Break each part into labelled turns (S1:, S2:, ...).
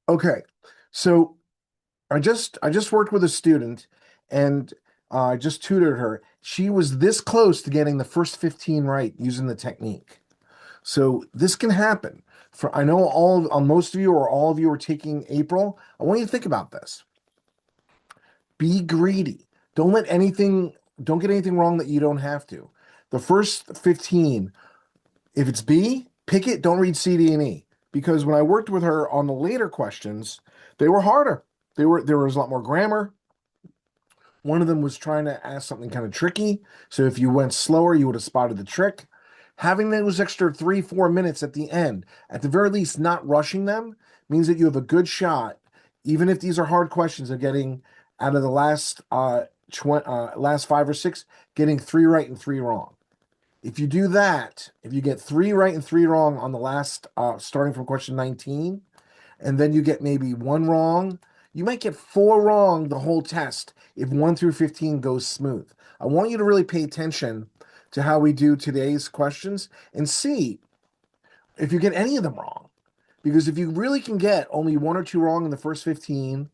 S1: Okay. So I just worked with a student and I just tutored her. She was this close to getting the first 15 right using the technique. So this can happen. For I know most of you or all of you are taking April. I want you to think about this. Be greedy. Don't let anything, don't get anything wrong that you don't have to. The first 15, if it's B, pick it, don't read C, D, and E. Because when I worked with her on the later questions, they were harder. There was a lot more grammar. One of them was trying to ask something kind of tricky. So if you went slower, you would have spotted the trick. Having those extra 3, 4 minutes at the end, at the very least, not rushing them, means that you have a good shot, even if these are hard questions, of getting out of the last 5 or 6, getting 3 right and 3 wrong. If you do that, if you get 3 right and 3 wrong on the last, starting from question 19, and then you get maybe 1 wrong. You might get 4 wrong the whole test if 1 through 15 goes smooth. I want you to really pay attention to how we do today's questions and see if you get any of them wrong. Because if you really can get only 1 or 2 wrong in the first 15,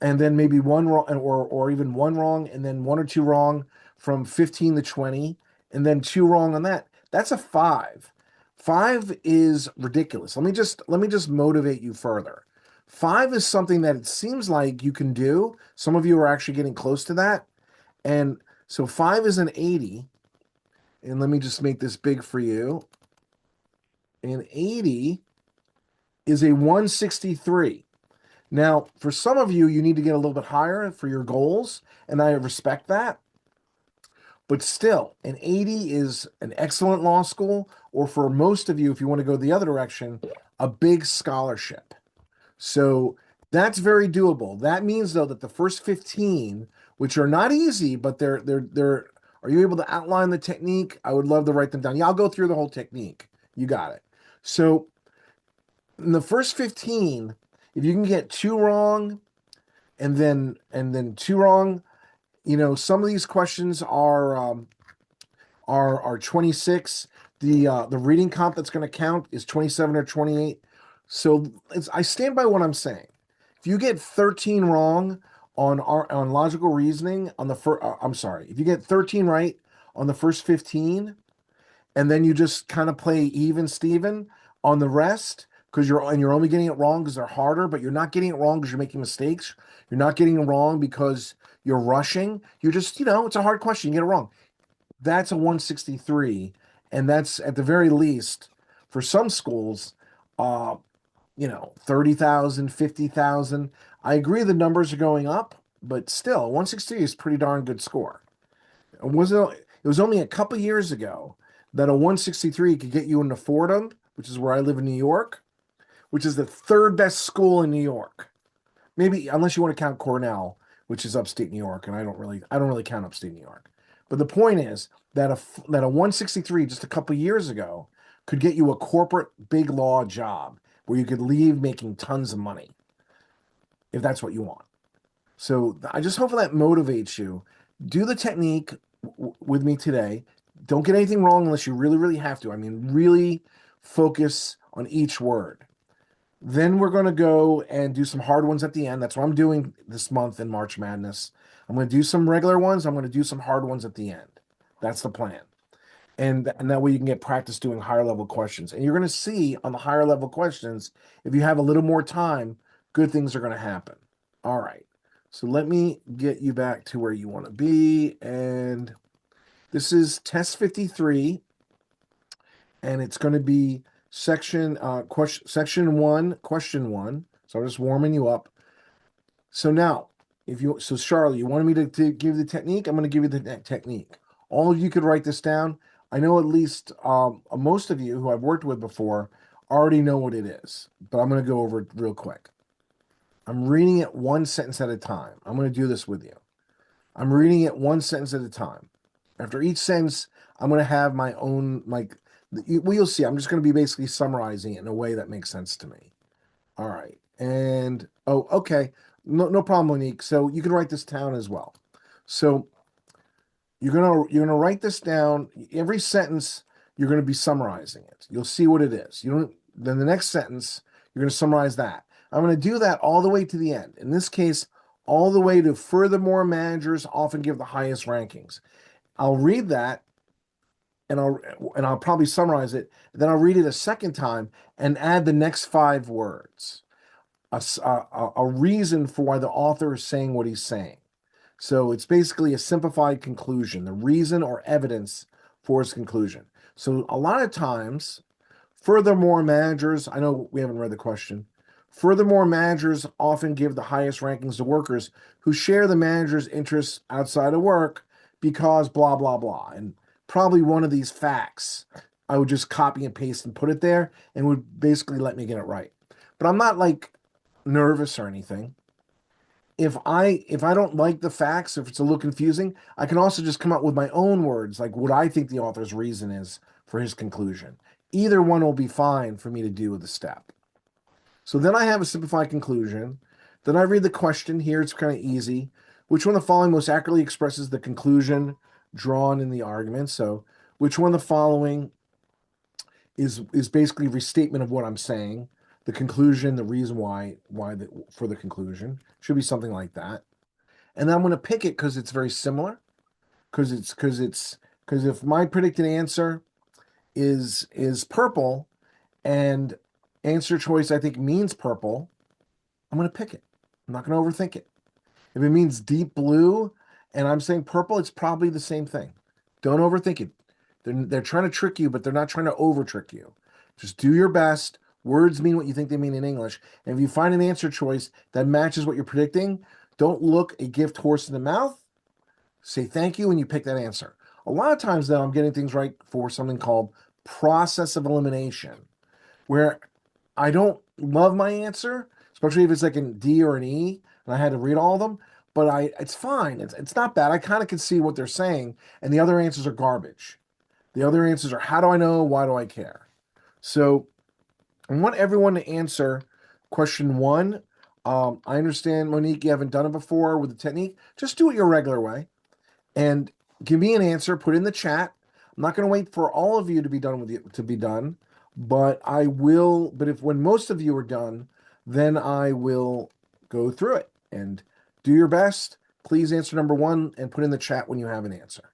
S1: and then maybe 1 wrong, or even 1 wrong, and then 1 or 2 wrong from 15 to 20, and then 2 wrong on that, that's a 5. 5 is ridiculous. Let me just motivate you further. 5 is something that it seems like you can do. Some of you are actually getting close to that. And so 5 is an 80. And let me just make this big for you. An 80 is a 163. Now, for some of you, you need to get a little bit higher for your goals, and I respect that. But still, an 80 is an excellent law school, or for most of you, if you want to go the other direction, a big scholarship. So that's very doable. That means though that the first 15, which are not easy, but they're are you able to outline the technique? I would love to write them down. Yeah, I'll go through the whole technique. You got it. So in the first 15, if you can get 2 wrong and then 2 wrong, some of these questions are 26. The reading comp that's going to count is 27 or 28. So I stand by what I'm saying. If you get 13 wrong on logical reasoning on the first, I'm sorry, if you get 13 right on the first 15, and then you just kind of play even Steven on the rest because you're only getting it wrong because they're harder, but you're not getting it wrong because you're making mistakes. You're not getting it wrong because you're rushing. You're just, it's a hard question. You get it wrong. That's a 163, and that's at the very least for some schools, uh, 30,000, 50,000. I agree the numbers are going up, but still, 163 is a pretty darn good score. It was only a couple years ago that a 163 could get you into Fordham, which is where I live in New York, which is the third best school in New York. Maybe unless you want to count Cornell, which is upstate New York, and I don't really count upstate New York. But the point is that a 163 just a couple years ago could get you a corporate big law job where you could leave making tons of money if that's what you want. So I just hope that motivates you. Do the technique with me today. Don't get anything wrong unless you really, really have to. I mean, really focus on each word. Then we're going to go and do some hard ones at the end. That's what I'm doing this month in March Madness. I'm going to do some regular ones. I'm going to do some hard ones at the end. That's the plan. And that way you can get practice doing higher level questions. And you're going to see on the higher level questions, if you have a little more time, good things are going to happen. All right. So let me get you back to where you want to be. And this is test 53, and it's going to be section 1, question 1. So I'm just warming you up. So now, Charlie, you wanted me to give the technique? I'm going to give you the technique. All of you could write this down. I know at least most of you who I've worked with before already know what it is, but I'm going to go over it real quick. I'm reading it one sentence at a time. I'm going to do this with you. I'm reading it one sentence at a time. After each sentence, I'm going to have my own, well, you'll see. I'm just going to be basically summarizing it in a way that makes sense to me. All right. And, oh, okay. No problem, Monique. So you can write this down as well. So you're gonna write this down. Every sentence, you're going to be summarizing it. You'll see what it is. Then the next sentence, you're going to summarize that. I'm going to do that all the way to the end. In this case, all the way to furthermore, managers often give the highest rankings. I'll read that and I'll probably summarize it. Then I'll read it a second time and add the next 5 words, a reason for why the author is saying what he's saying. So it's basically a simplified conclusion, the reason or evidence for his conclusion. So a lot of times, furthermore, managers, I know we haven't read the question. Furthermore, managers often give the highest rankings to workers who share the manager's interests outside of work because blah, blah, blah. And probably one of these facts, I would just copy and paste and put it there and would basically let me get it right. But I'm not like nervous or anything. If I don't like the facts, if it's a little confusing, I can also just come up with my own words, like what I think the author's reason is for his conclusion. Either one will be fine for me to do with the step. So then I have a simplified conclusion. Then I read the question. Here it's kind of easy. Which one of the following most accurately expresses the conclusion drawn in the argument? So which one of the following is basically restatement of what I'm saying, the conclusion, the reason for the conclusion should be something like that. And then I'm going to pick it because it's very similar. Because if my predicted answer is purple and answer choice I think means purple, I'm going to pick it. I'm not going to overthink it. If it means deep blue and I'm saying purple, it's probably the same thing. Don't overthink it. They're trying to trick you, but they're not trying to over trick you. Just do your best. Words mean what you think they mean in English. And if you find an answer choice that matches what you're predicting, don't look a gift horse in the mouth. Say thank you when you pick that answer. A lot of times, though, I'm getting things right for something called process of elimination, where I don't love my answer, especially if it's like an D or an E, and I had to read all of them. But it's fine. It's not bad. I kind of can see what they're saying, and the other answers are garbage. The other answers are how do I know? Why do I care? So I want everyone to answer question one. I understand, Monique, you haven't done it before with the technique. Just do it your regular way and give me an answer. Put it in the chat. I'm not going to wait for all of you to be done with it to be done, but I will. But if when most of you are done, then I will go through it and do your best. Please answer number one and put in the chat when you have an answer.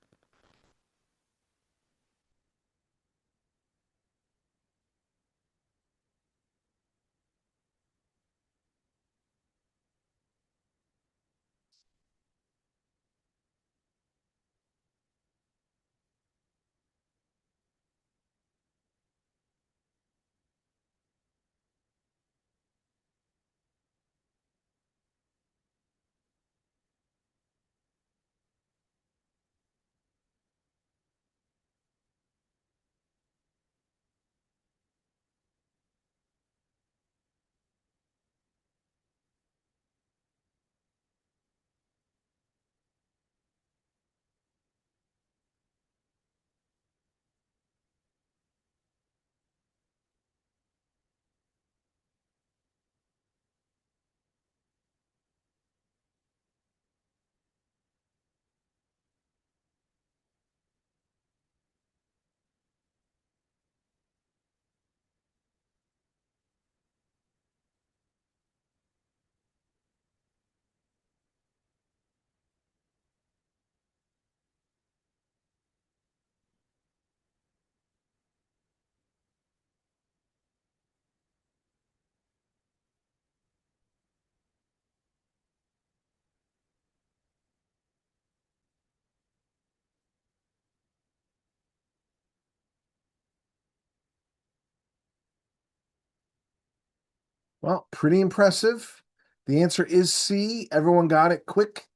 S1: Well, pretty impressive. The answer is C. Everyone got it quick.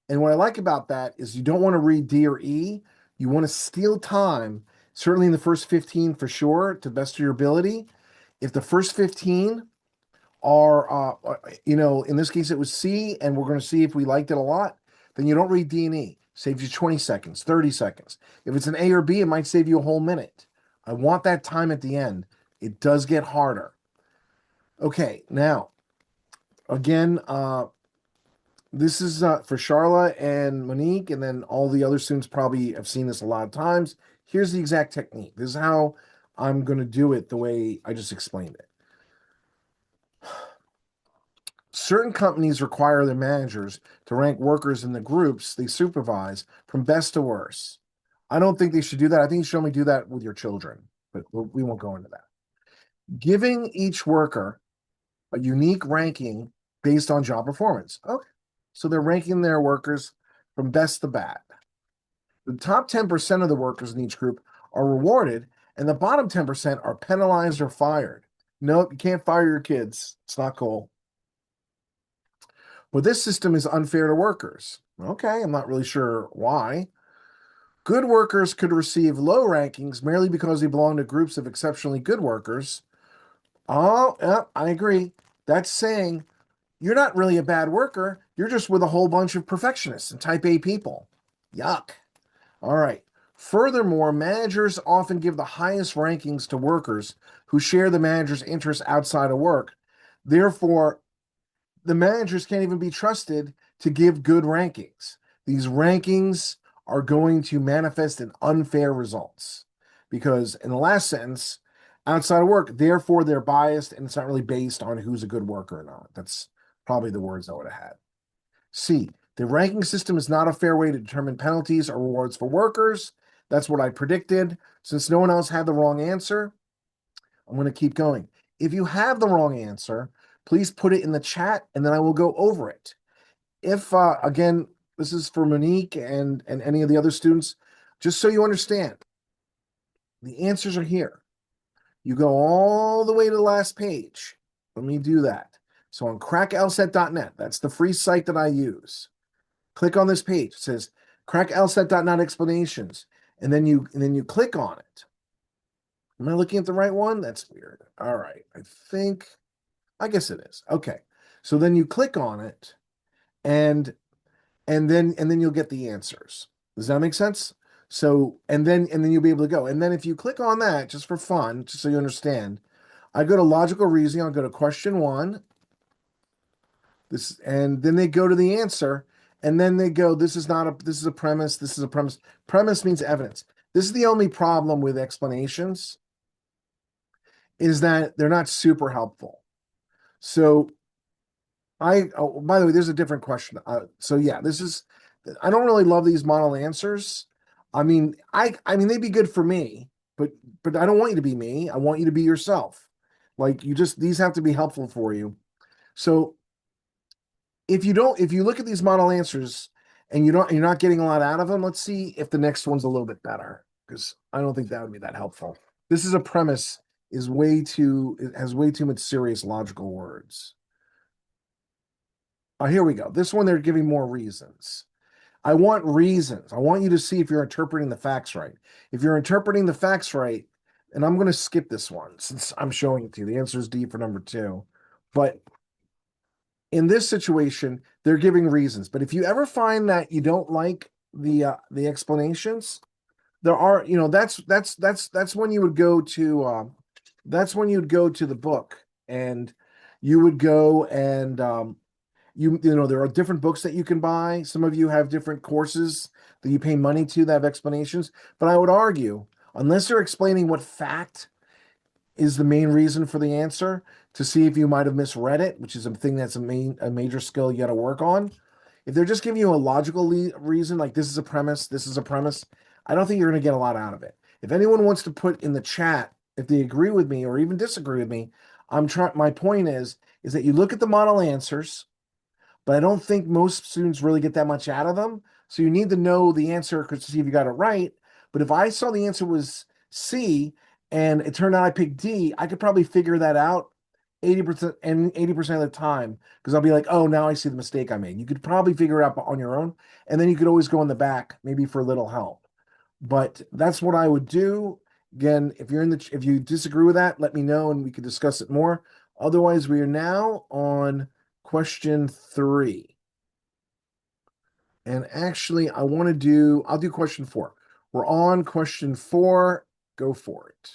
S1: And what I like about that is you don't want to read D or E. You want to steal time, certainly in the first 15 for sure, to the best of your ability. If the first 15 are, in this case it was C, and we're going to see if we liked it a lot, then you don't read D and E. Saves you 20 seconds, 30 seconds. If it's an A or B, it might save you a whole minute. I want that time at the end. It does get harder. Okay, now, again, this is for Charla and Monique, and then all the other students probably have seen this a lot of times. Here's the exact technique. This is how I'm going to do it the way I just explained it. Certain companies require their managers to rank workers in the groups they supervise from best to worst. I don't think they should do that. I think you should only do that with your children, but we won't go into that. Giving each worker a unique ranking based on job performance. Okay. So they're ranking their workers from best to bad. The top 10% of the workers in each group are rewarded, and the bottom 10% are penalized or fired. Nope, you can't fire your kids. It's not cool. But this system is unfair to workers. Okay, I'm not really sure why. Good workers could receive low rankings merely because they belong to groups of exceptionally good workers. Oh, yeah, I agree. That's saying you're not really a bad worker. You're just with a whole bunch of perfectionists and type A people. Yuck. All right. Furthermore, managers often give the highest rankings to workers who share the manager's interests outside of work. Therefore, the managers can't even be trusted to give good rankings. These rankings are going to manifest in unfair results because, in the last sentence, outside of work, therefore they're biased and it's not really based on who's a good worker or not. That's probably the words I would have had. C, the ranking system is not a fair way to determine penalties or rewards for workers. That's what I predicted. Since no one else had the wrong answer, I'm going to keep going. If you have the wrong answer, please put it in the chat and then I will go over it. If, again, this is for Monique and any of the other students, just so you understand, the answers are here. You go all the way to the last page. Let me do that. So on cracklsat.net, that's the free site that I use. Click on this page. It says cracklsat.net explanations. And then you click on it. Am I looking at the right one? That's weird. All right. I guess it is. Okay. So then you click on it and then you'll get the answers. Does that make sense? So and then you'll be able to go. And then if you click on that just for fun, just so you understand, I go to logical reasoning, I'll go to question 1. This and then they go to the answer and then they go this is a premise, this is a premise. Premise means evidence. This is the only problem with explanations is that they're not super helpful. So oh, by the way, there's a different question. So yeah, I don't really love these model answers. I mean, they'd be good for me, but I don't want you to be me. I want you to be yourself. Like these have to be helpful for you. So if you look at these model answers and you're not getting a lot out of them, let's see if the next one's a little bit better because I don't think that would be that helpful. This is a premise it has way too much serious logical words. Oh, here we go. This one, they're giving more reasons. I want reasons. I want you to see if you're interpreting the facts right. If you're interpreting the facts right, and I'm going to skip this one since I'm showing it to you. The answer is D for number 2. But in this situation, they're giving reasons. But if you ever find that you don't like the explanations, there are, that's when you would go to the book and you would go and there are different books that you can buy. Some of you have different courses that you pay money to that have explanations. But I would argue, unless they're explaining what fact is the main reason for the answer, to see if you might have misread it, which is a thing that's a major skill you got to work on. If they're just giving you a logical reason, like this is a premise, I don't think you're going to get a lot out of it. If anyone wants to put in the chat if they agree with me or even disagree with me, my point is that you look at the model answers, but I don't think most students really get that much out of them. So you need to know the answer to see if you got it right. But if I saw the answer was C and it turned out I picked D, I could probably figure that out 80% of the time because I'll be like, oh, now I see the mistake I made. You could probably figure it out on your own. And then you could always go in the back, maybe for a little help. But that's what I would do. Again, if you disagree with that, let me know and we could discuss it more. Otherwise, we are now on question 3. And actually, I'll do question 4. We're on question 4. Go for it.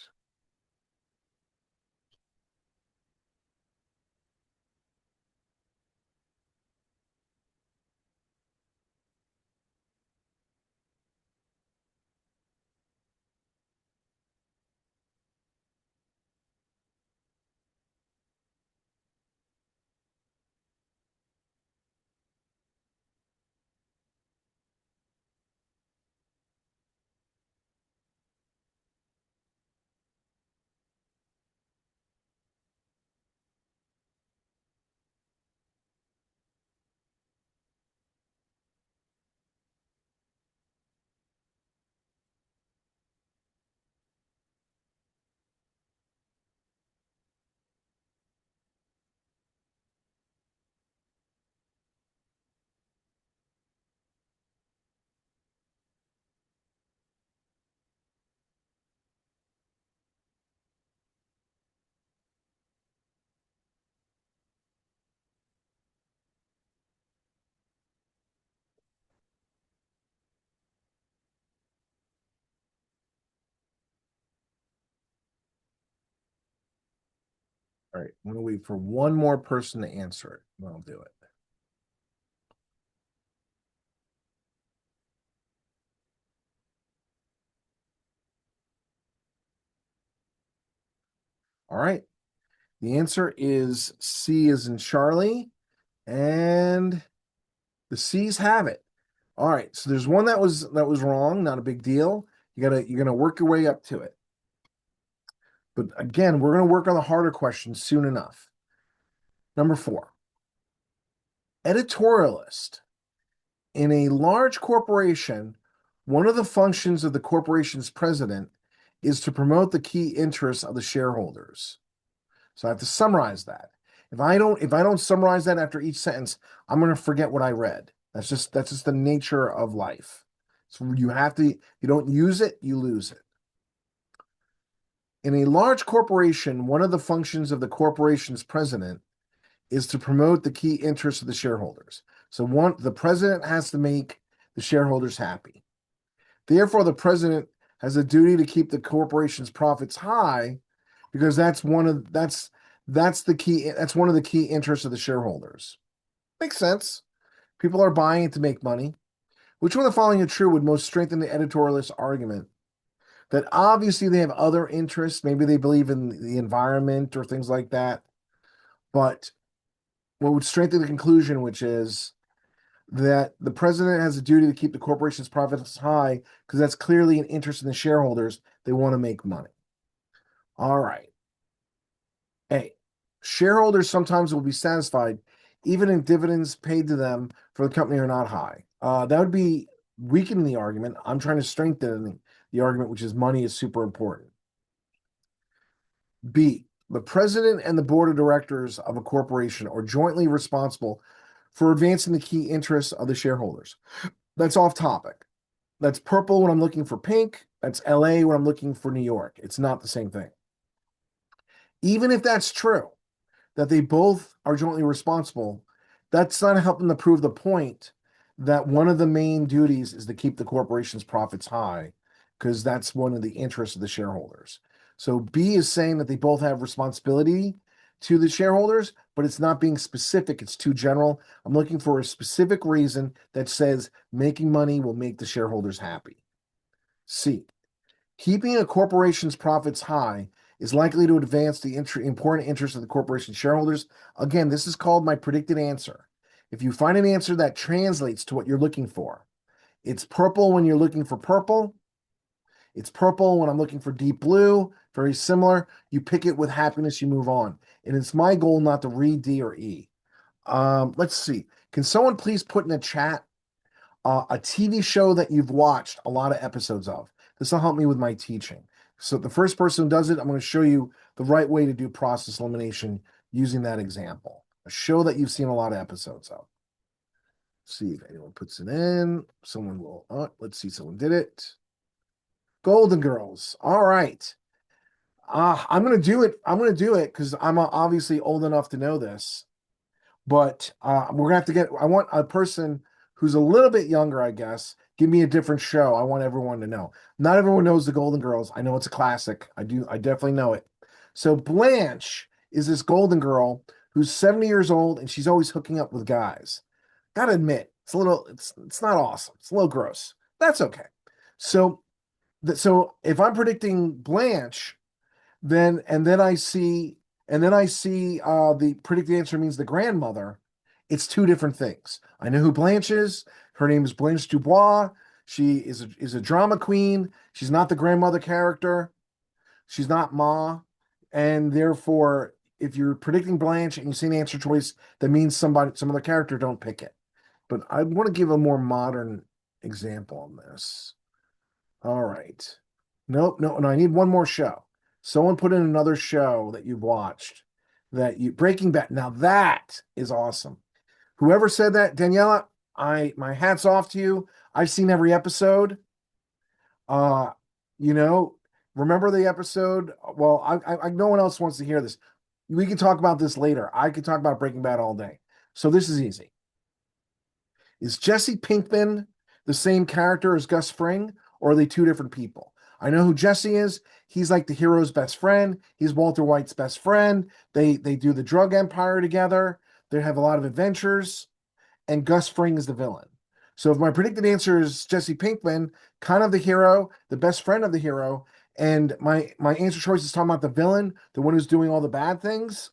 S1: All right, I'm gonna wait for one more person to answer it, and I'll do it. All right. The answer is C is in Charlie, and the C's have it. All right, so there's one that was wrong, not a big deal. You're gonna work your way up to it. But again, we're gonna work on the harder questions soon enough. Number 4, editorialist. In a large corporation, one of the functions of the corporation's president is to promote the key interests of the shareholders. So I have to summarize that. If I don't summarize that after each sentence, I'm going to forget what I read. That's just the nature of life. So you don't use it, you lose it. In a large corporation, one of the functions of the corporation's president is to promote the key interests of the shareholders. So the president has to make the shareholders happy. Therefore, the president has a duty to keep the corporation's profits high because that's one of the key that's one of the key interests of the shareholders. Makes sense. People are buying it to make money. Which one of the following is true would most strengthen the editorialist argument? That obviously they have other interests. Maybe they believe in the environment or things like that. But what would strengthen the conclusion, which is that the president has a duty to keep the corporation's profits high because that's clearly an interest in the shareholders. They want to make money. All right. A, shareholders sometimes will be satisfied even if dividends paid to them for the company are not high. That would be weakening the argument. I'm trying to strengthen the argument, which is money is super important. B, the president and the board of directors of a corporation are jointly responsible for advancing the key interests of the shareholders. That's off topic. That's purple when I'm looking for pink. That's LA when I'm looking for New York. It's not the same thing. Even if that's true, that they both are jointly responsible, that's not helping to prove the point that one of the main duties is to keep the corporation's profits high, because that's one of the interests of the shareholders. So B is saying that they both have responsibility to the shareholders, but it's not being specific. It's too general. I'm looking for a specific reason that says making money will make the shareholders happy. C, keeping a corporation's profits high is likely to advance the important interests of the corporation shareholders. Again, this is called my predicted answer. If you find an answer that translates to what you're looking for, it's purple when you're looking for purple. It's purple when I'm looking for deep blue. Very similar. You pick it with happiness, you move on. And it's my goal not to read D or E. Let's see. Can someone please put in the chat a TV show that you've watched a lot of episodes of? This will help me with my teaching. So the first person who does it, I'm going to show you the right way to do process elimination using that example. A show that you've seen a lot of episodes of. See if anyone puts it in. Someone will. Let's see. Someone did it. Golden Girls. All right. I'm going to do it. I'm going to do it because I'm obviously old enough to know this. But we're going to have to I want a person who's a little bit younger, I guess. Give me a different show. I want everyone to know. Not everyone knows the Golden Girls. I know it's a classic. I definitely know it. So Blanche is this Golden Girl who's 70 years old and she's always hooking up with guys. Gotta admit, it's not awesome. It's a little gross. That's okay. So if I'm predicting Blanche, then I see the predicted answer means the grandmother. It's two different things. I know who Blanche is. Her name is Blanche Dubois. She is a drama queen. She's not the grandmother character. She's not Ma. And therefore, if you're predicting Blanche and you see an answer choice that means some other character, don't pick it. But I want to give a more modern example on this. All right. Nope, no, I need one more show. Someone put in another show that you've watched Breaking Bad. Now that is awesome. Whoever said that, Daniela, my hat's off to you. I've seen every episode. Uh, you know, remember the episode? Well, no one else wants to hear this. We can talk about this later. I could talk about Breaking Bad all day. So this is easy. Is Jesse Pinkman the same character as Gus Fring, or are they two different people? I know who Jesse is. He's like the hero's best friend. He's Walter White's best friend. They do the drug empire together. They have a lot of adventures, and Gus Fring is the villain. So if my predicted answer is Jesse Pinkman, kind of the hero, the best friend of the hero, and my answer choice is talking about the villain, the one who's doing all the bad things,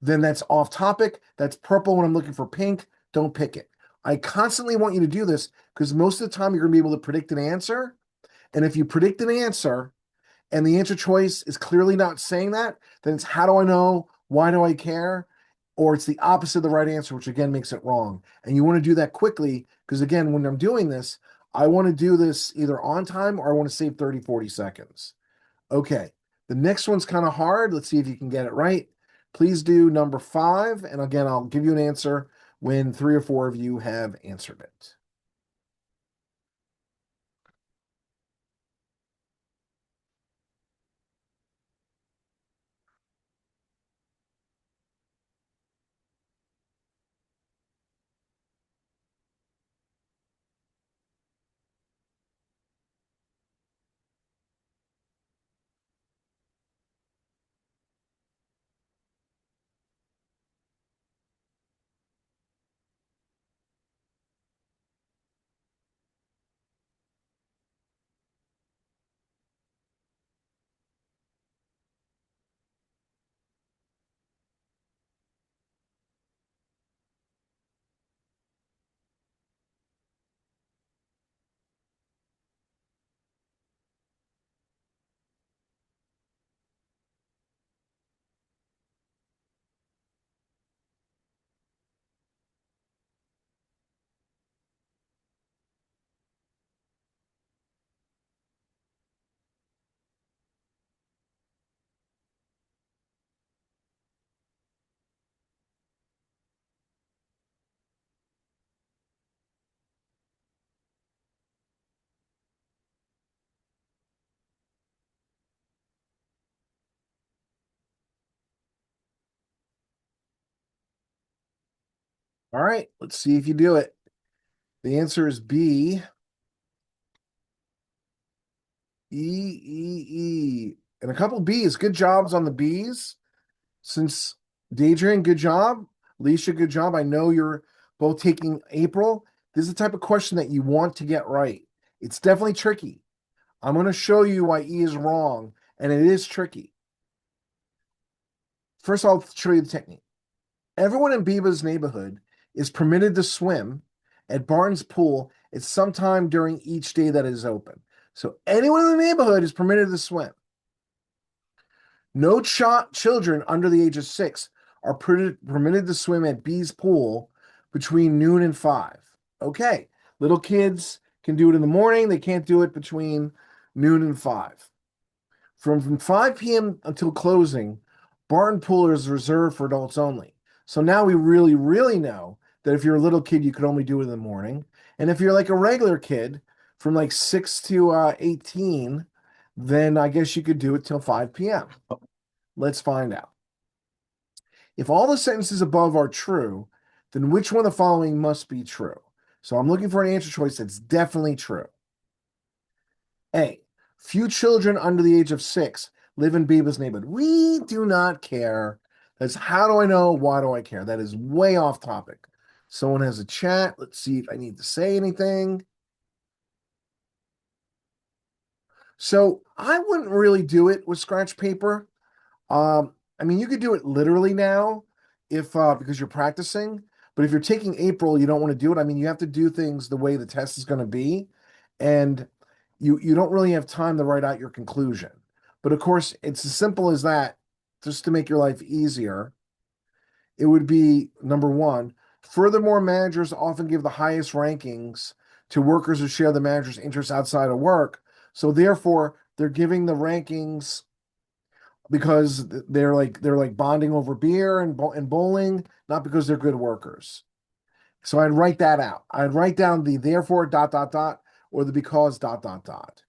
S1: then that's off topic. That's purple when I'm looking for pink. Don't pick it. I constantly want you to do this because most of the time you're going to be able to predict an answer. And if you predict an answer and the answer choice is clearly not saying that, then it's how do I know? Why do I care? Or it's the opposite of the right answer, which again makes it wrong. And you want to do that quickly because again, when I'm doing this, I want to do this either on time or I want to save 30, 40 seconds. Okay. The next one's kind of hard. Let's see if you can get it right. Please do number 5. And again, I'll give you an answer when 3 or 4 of you have answered it. All right, let's see if you do it. The answer is B, E. And a couple B's. Good jobs on the B's. Since Deidre, good job. Alicia, good job. I know you're both taking April. This is the type of question that you want to get right. It's definitely tricky. I'm going to show you why E is wrong, and it is tricky. First, I'll show you the technique. Everyone in Biba's neighborhood is permitted to swim at Barnes Pool at some time during each day that it is open. So anyone in the neighborhood is permitted to swim. No children under the age of 6 are permitted to swim at B's pool between noon and 5. Okay, little kids can do it in the morning. They can't do it between noon and 5. From 5 p.m. until closing, Barton Pool is reserved for adults only. So now we really, really know that if you're a little kid, you could only do it in the morning. And if you're like a regular kid from like 6 to 18, then I guess you could do it till 5 p.m. Let's find out. If all the sentences above are true, then which one of the following must be true? So I'm looking for an answer choice that's definitely true. A, few children under the age of 6 live in Biba's neighborhood. We do not care. That's how do I know? Why do I care? That is way off topic. Someone has a chat. Let's see if I need to say anything. So I wouldn't really do it with scratch paper. I mean, you could do it literally now if because you're practicing, but if you're taking April, you don't want to do it. I mean, you have to do things the way the test is going to be, and you don't really have time to write out your conclusion. But of course, it's as simple as that, just to make your life easier. It would be number 1. Furthermore, managers often give the highest rankings to workers who share the manager's interests outside of work. So therefore, they're giving the rankings because they're like bonding over beer and bowling, not because they're good workers. So I'd write that out. I'd write down the therefore dot dot dot or the because dot dot dot.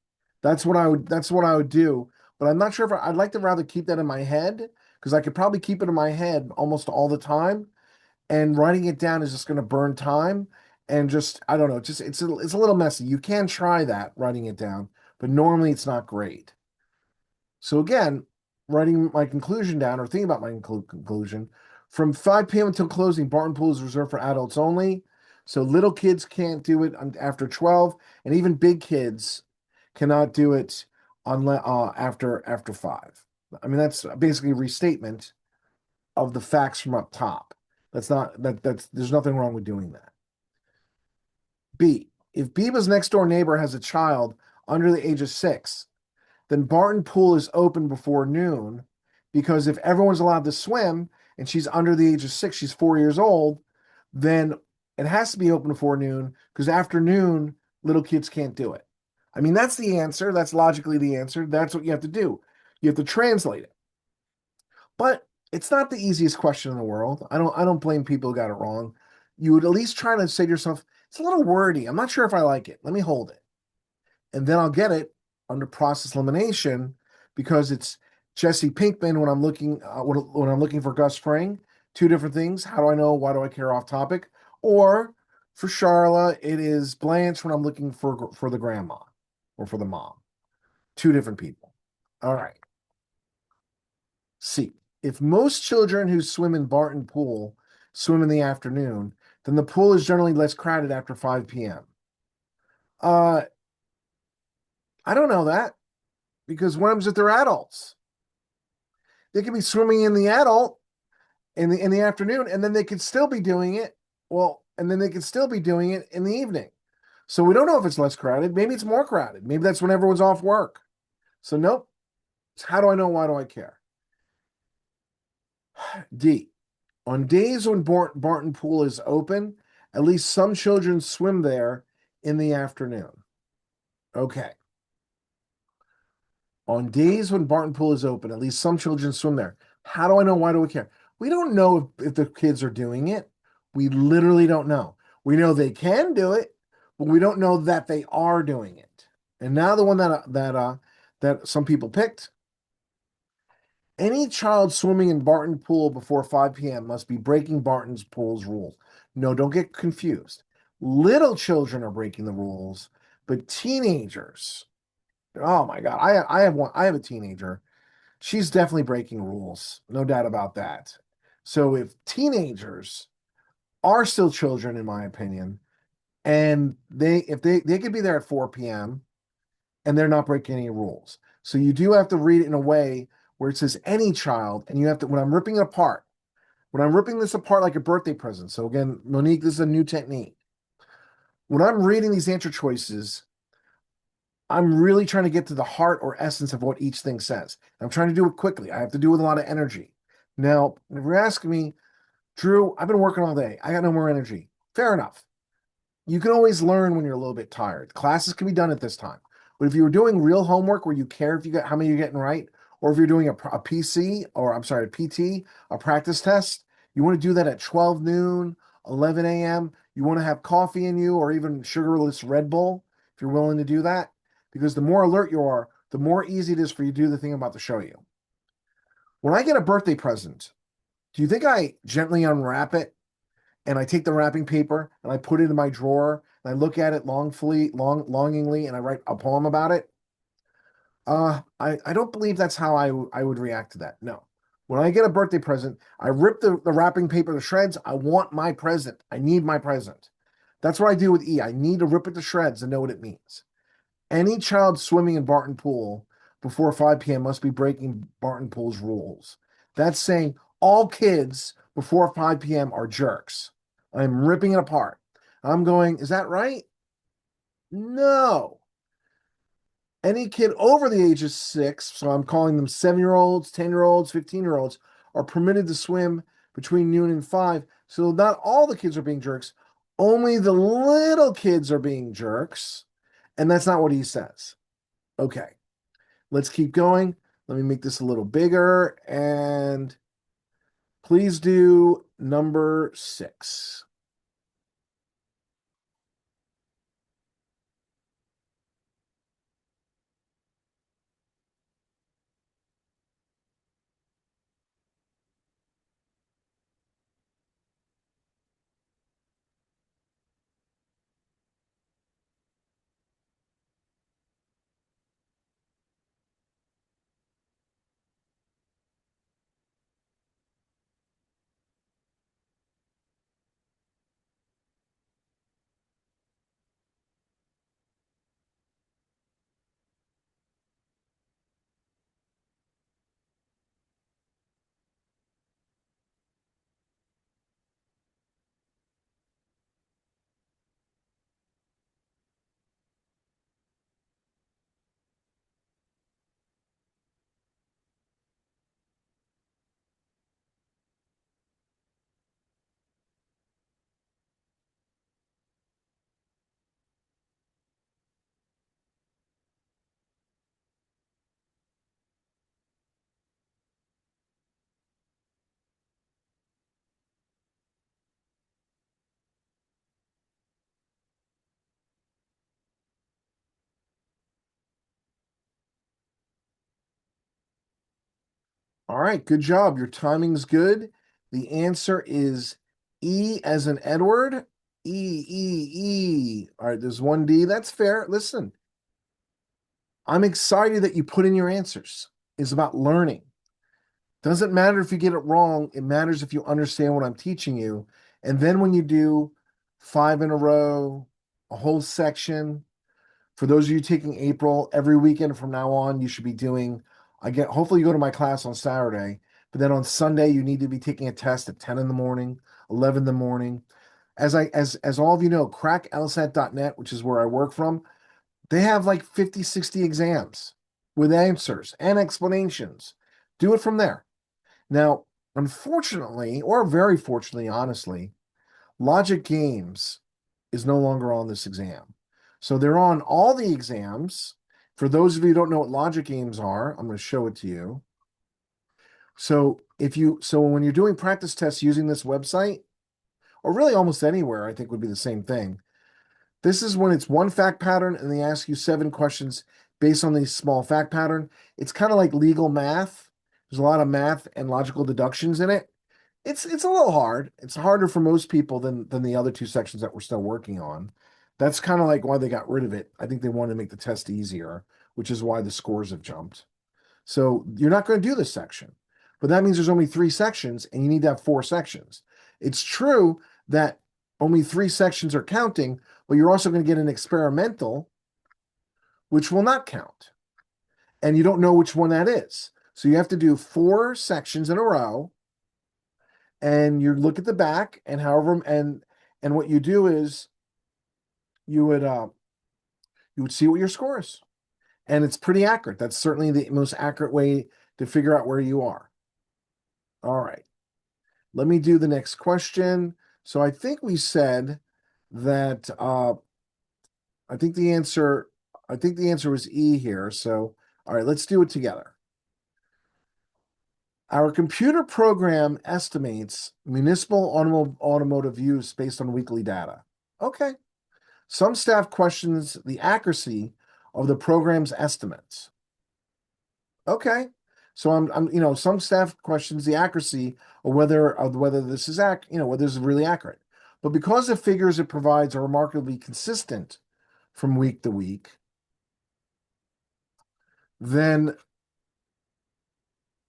S1: That's what I would do. But I'm not sure if I'd like to rather keep that in my head because I could probably keep it in my head almost all the time. And writing it down is just going to burn time and just I don't know, just it's a little messy. You can try that writing it down, but normally it's not great. So again, writing my conclusion down or thinking about my conclusion, from 5 p.m. until closing, Barton Pool is reserved for adults only. So little kids can't do it after 12, and even big kids cannot do it unless after 5. I mean, that's basically a restatement of the facts from up top. That's not that's there's nothing wrong with doing that. B, if Biba's next door neighbor has a child under the age of 6, then Barton Pool is open before noon, because if everyone's allowed to swim and she's under the age of 6, she's 4 years old, then it has to be open before noon, because after noon, little kids can't do it. I mean, that's the answer. That's logically the answer. That's what you have to do. You have to translate it. But it's not the easiest question in the world. I don't blame people who got it wrong. You would at least try to say to yourself, it's a little wordy. I'm not sure if I like it. Let me hold it. And then I'll get it under process elimination, because it's Jesse Pinkman when I'm looking when I'm looking for Gus Fring. Two different things. How do I know? Why do I care? Off topic. Or for Charla, it is Blanche when I'm looking for the grandma or for the mom. Two different people. All right. C. If most children who swim in Barton Pool swim in the afternoon, then the pool is generally less crowded after 5 p.m. Uh, I don't know that, because what happens if they're adults? They could be swimming in the adult in the afternoon, and then they could still be doing it. Well, and then they could still be doing it in the evening. So we don't know if it's less crowded. Maybe it's more crowded. Maybe that's when everyone's off work. So nope. How do I know? Why do I care? D. On days when Barton Pool is open, at least some children swim there in the afternoon. Okay. On days when Barton Pool is open, at least some children swim there. How do I know? Why do we care? We don't know if the kids are doing it. We literally don't know. We know they can do it, but we don't know that they are doing it. And now the one that some people picked. Any child swimming in Barton Pool before 5 p.m. must be breaking Barton's Pool's rules. No, don't get confused. Little children are breaking the rules, but teenagers. Oh my God. I have one. I have a teenager. She's definitely breaking rules. No doubt about that. So if teenagers are still children, in my opinion, and they could be there at 4 p.m. and they're not breaking any rules. So you do have to read it in a way where it says any child, and you have to, when I'm ripping it apart, when I'm ripping this apart like a birthday present. So again, Monique, this is a new technique. When I'm reading these answer choices, I'm really trying to get to the heart or essence of what each thing says. I'm trying to do it quickly. I have to do it with a lot of energy. Now, if you're asking me, Drew, I've been working all day. I got no more energy. Fair enough. You can always learn when you're a little bit tired. Classes can be done at this time. But if you were doing real homework where you care if you get how many you're getting right, or if you're doing a PC, or I'm sorry, a PT, a practice test, you want to do that at 12 noon, 11 a.m. You want to have coffee in you or even sugarless Red Bull if you're willing to do that. Because the more alert you are, the more easy it is for you to do the thing I'm about to show you. When I get a birthday present, do you think I gently unwrap it and I take the wrapping paper and I put it in my drawer and I look at it longingly, and I write a poem about it? I don't believe that's how I would react to that. No. When I get a birthday present, I rip the wrapping paper to shreds. I want my present. I need my present. That's what I do with E. I need to rip it to shreds and know what it means. Any child swimming in Barton Pool before 5 p.m. must be breaking Barton Pool's rules. That's saying all kids before 5 p.m. are jerks. I'm ripping it apart. I'm going, is that right? No. Any kid over the age of 6, so I'm calling them 7-year-olds, 10-year-olds, 15-year-olds, are permitted to swim between noon and 5. So not all the kids are being jerks. Only the little kids are being jerks. And that's not what he says. Okay. Let's keep going. Let me make this a little bigger, and please do number 6. All right, good job. Your timing's good. The answer is E as in Edward. E. All right, there's one D. That's fair. Listen, I'm excited that you put in your answers. It's about learning. Doesn't matter if you get it wrong. It matters if you understand what I'm teaching you. And then when you do 5 in a row, a whole section, for those of you taking April, every weekend from now on, you should be doing, hopefully you go to my class on Saturday, but then on Sunday, you need to be taking a test at 10 in the morning, 11 in the morning. As all of you know, cracklsat.net, which is where I work from, they have like 50, 60 exams with answers and explanations. Do it from there. Now, unfortunately, or very fortunately, honestly, Logic Games is no longer on this exam. So they're on all the exams. For those of you who don't know what Logic Games are, I'm going to show it to you. So when you're doing practice tests using this website, or really almost anywhere, I think would be the same thing. This is when it's one fact pattern and they ask you 7 questions based on the small fact pattern. It's kind of like legal math. There's a lot of math and logical deductions in it. It's a little hard. It's harder for most people than the other 2 sections that we're still working on. That's kind of like why they got rid of it. I think they wanted to make the test easier, which is why the scores have jumped. So you're not going to do this section, but that means there's only 3 sections and you need to have 4 sections. It's true that only 3 sections are counting, but you're also going to get an experimental, which will not count. And you don't know which one that is. So you have to do 4 sections in a row and you look at the back and and what you do is you would see what your score is. And it's pretty accurate. That's certainly the most accurate way to figure out where you are. All right. Let me do the next question. So I think we said that I think the answer was E here. So all right, let's do it together. Our computer program estimates municipal automotive use based on weekly data. Okay. Some staff questions the accuracy of the program's estimates. Okay. So some staff questions the accuracy of whether this is whether this is really accurate. But because the figures it provides are remarkably consistent from week to week, then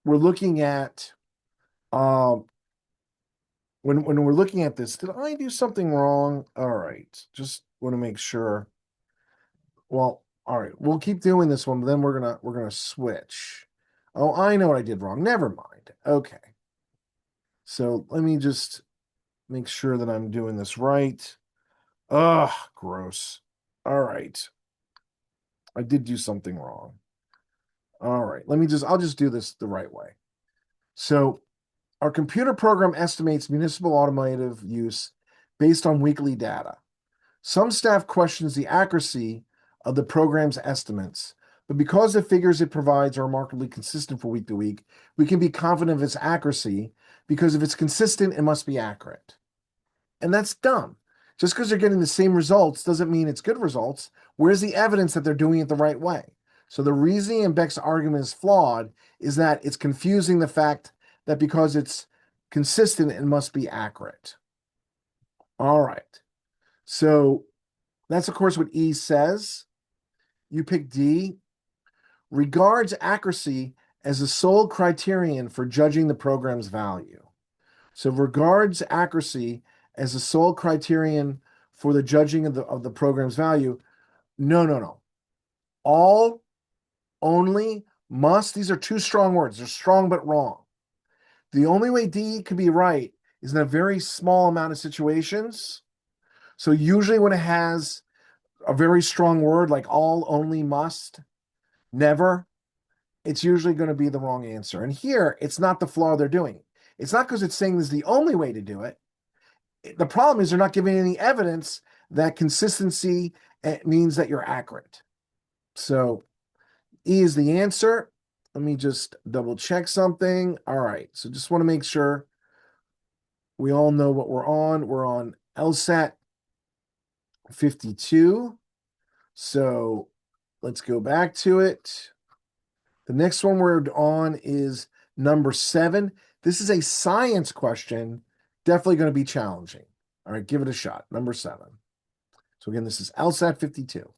S1: we're looking at when we're looking at this, did I do something wrong? All right, just want to make sure. Well, all right, we'll keep doing this one, but then we're gonna switch. Oh, I know what I did wrong. Never mind. Okay. So let me just make sure that I'm doing this right. Ugh, gross. All right. I did do something wrong. All right. I'll just do this the right way. So our computer program estimates municipal automotive use based on weekly data. Some staff questions the accuracy of the program's estimates, but because the figures it provides are remarkably consistent from week to week, we can be confident of its accuracy because if it's consistent, it must be accurate. And that's dumb. Just because they're getting the same results doesn't mean it's good results. Where's the evidence that they're doing it the right way? So the reasoning in Beck's argument is flawed, is that it's confusing the fact that because it's consistent, it must be accurate. All right. So that's, of course, what E says. You pick D. Regards accuracy as the sole criterion for judging the program's value. So regards accuracy as the sole criterion for the judging of the program's value. No. All, only, must. These are 2 strong words. They're strong but wrong. The only way D could be right is in a very small amount of situations. So usually when it has a very strong word like all, only, must, never, it's usually going to be the wrong answer. And here, it's not the flaw they're doing. It's not because it's saying this is the only way to do it. The problem is they're not giving any evidence that consistency means that you're accurate. So E is the answer. Let me just double check something. All right. So just want to make sure we all know what we're on. We're on LSAT 52. So let's go back to it. The next one we're on is Number 7, this is a science question, definitely going to be challenging. All right, give it a shot. Number 7. So again, this is LSAT 52.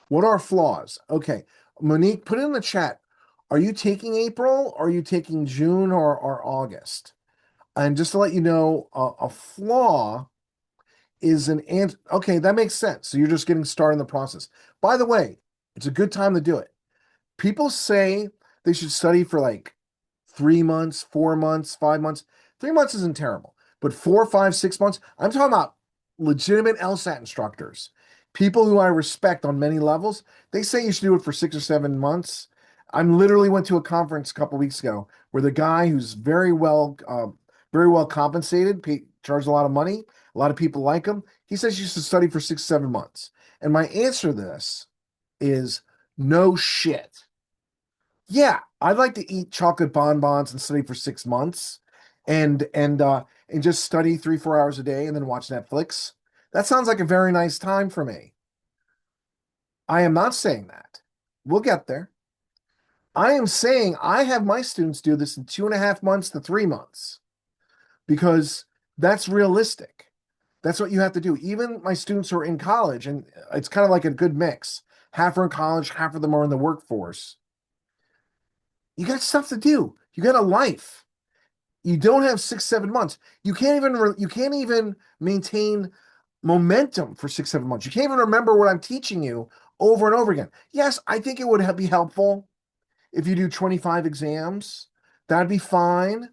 S1: What are flaws? Okay, Monique, put it in the chat. Are you taking April? Or are you taking June or August? And just to let you know, a flaw is an ant. Okay, that makes sense. So you're just getting started in the process. By the way, it's a good time to do it. People say they should study for like 3 months, 4 months, 5 months. 3 months isn't terrible, but 4, 5, 6 months. I'm talking about legitimate LSAT instructors, people who I respect on many levels. They say you should do it for 6 or 7 months. I literally went to a conference a couple weeks ago where the guy who's very well compensated, charged a lot of money. A lot of people like him. He says you should study for 6, 7 months. And my answer to this is no shit. Yeah, I'd like to eat chocolate bonbons and study for 6 months and just study 3, 4 hours a day and then watch Netflix. That sounds like a very nice time for me. I am not saying that. We'll get there. I am saying I have my students do this in 2.5 months to 3 months because that's realistic. That's what you have to do. Even my students who are in college, and it's kind of like a good mix. Half are in college, half of them are in the workforce. You got stuff to do. You got a life. You don't have 6, 7 months. You can't even maintain momentum for 6, 7 months. You can't even remember what I'm teaching you over and over again. Yes, I think it would be helpful if you do 25 exams. That'd be fine.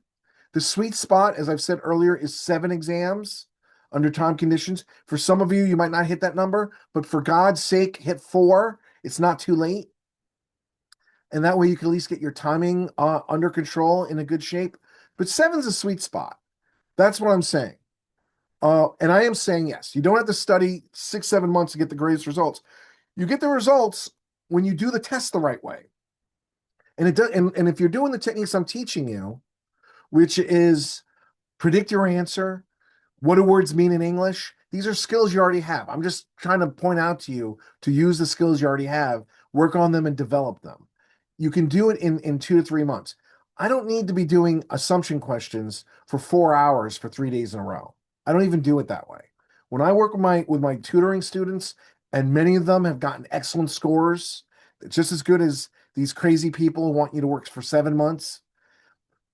S1: The sweet spot, as I've said earlier, is 7 exams under time conditions. For some of you, you might not hit that number, but for God's sake, hit 4. It's not too late. And that way you can at least get your timing under control in a good shape. But 7's a sweet spot. That's what I'm saying. And I am saying yes. You don't have to study 6, 7 months to get the greatest results. You get the results when you do the test the right way. And it does. And if you're doing the techniques I'm teaching you, which is predict your answer, what do words mean in English? These are skills you already have. I'm just trying to point out to you to use the skills you already have, work on them and develop them. You can do it in 2 to 3 months. I don't need to be doing assumption questions for 4 hours for 3 days in a row. I don't even do it that way. When I work with my tutoring students, and many of them have gotten excellent scores, just as good as these crazy people who want you to work for 7 months.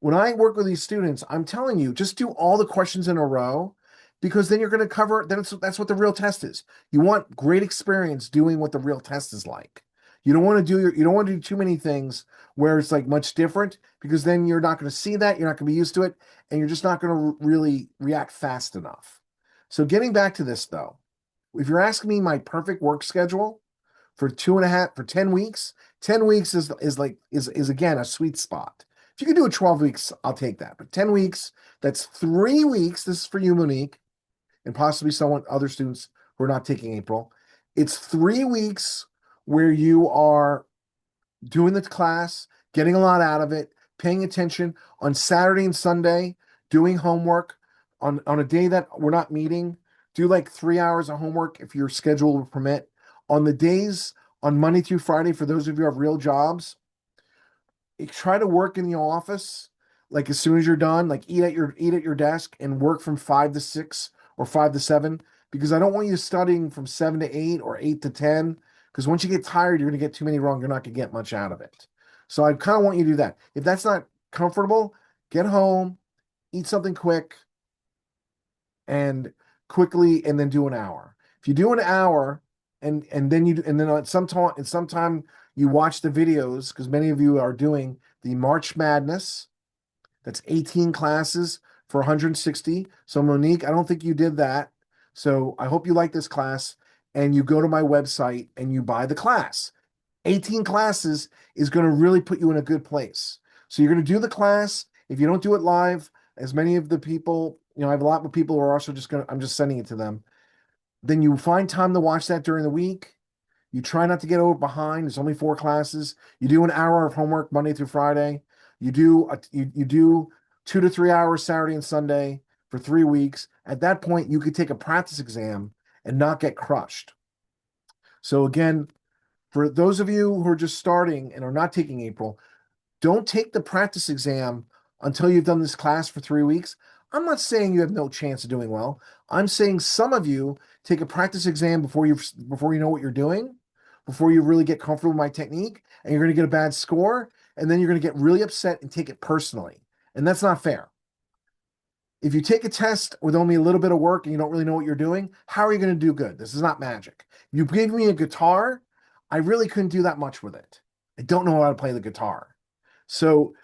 S1: When I work with these students, I'm telling you, just do all the questions in a row because then you're going to cover, that's what the real test is. You want great experience doing what the real test is like. You don't want to do too many things where it's like much different because then you're not going to see that, you're not going to be used to it, and you're just not going to really react fast enough. So getting back to this though, if you're asking me my perfect work schedule for 10 weeks, 10 weeks is again a sweet spot. If you can do it 12 weeks, I'll take that. But 10 weeks, that's 3 weeks. This is for you, Monique, and possibly other students who are not taking April. It's 3 weeks where you are doing the class, getting a lot out of it, paying attention on Saturday and Sunday, doing homework on a day that we're not meeting. Do like 3 hours of homework if your schedule will permit. On the days on Monday through Friday, for those of you who have real jobs, try to work in the office like as soon as you're done, like eat at your desk and work from 5 to 6 or 5 to 7 because I don't want you studying from 7 to 8 or 8 to 10 because once you get tired, you're going to get too many wrong. You're not going to get much out of it. So I kind of want you to do that. If that's not comfortable, get home, eat something quick, and quickly, and then do an hour. If you do an hour, and then at sometime you watch the videos because many of you are doing the March Madness. That's 18 classes for 160. So Monique, I don't think you did that. So I hope you like this class and you go to my website and you buy the class. 18 classes is going to really put you in a good place. So you're going to do the class. If you don't do it live, as many of the people, I have a lot of people who are also I'm just sending it to them. Then you find time to watch that during the week. You try not to get over behind. There's only 4 classes. You do an hour of homework Monday through Friday. You do 2 to 3 hours Saturday and Sunday for 3 weeks. At that point, you could take a practice exam and not get crushed. So again, For those of you who are just starting and are not taking April, don't take the practice exam until you've done this class for 3 weeks. I'm not saying you have no chance of doing well. I'm saying some of you take a practice exam before you know what you're doing, before you really get comfortable with my technique, and you're going to get a bad score, and then you're going to get really upset and take it personally. And that's not fair. If you take a test with only a little bit of work and you don't really know what you're doing, how are you going to do good? This is not magic. You gave me a guitar, I really couldn't do that much with it. I don't know how to play the guitar. So,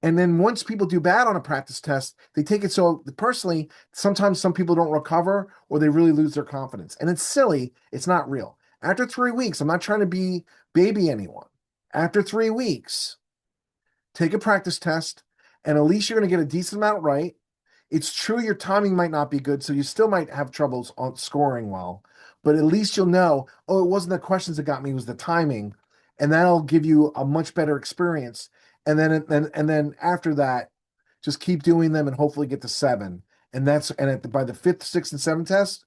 S1: and then once people do bad on a practice test, they take it so personally, sometimes some people don't recover or they really lose their confidence. And it's silly. It's not real. After 3 weeks, I'm not trying to be baby anyone. After 3 weeks, take a practice test, and at least you're going to get a decent amount right. It's true your timing might not be good, so you still might have troubles on scoring well, but at least you'll know, oh, it wasn't the questions that got me, it was the timing, and that'll give you a much better experience. And then after that, just keep doing them and hopefully get to 7. By the 5th, 6th, and 7th test,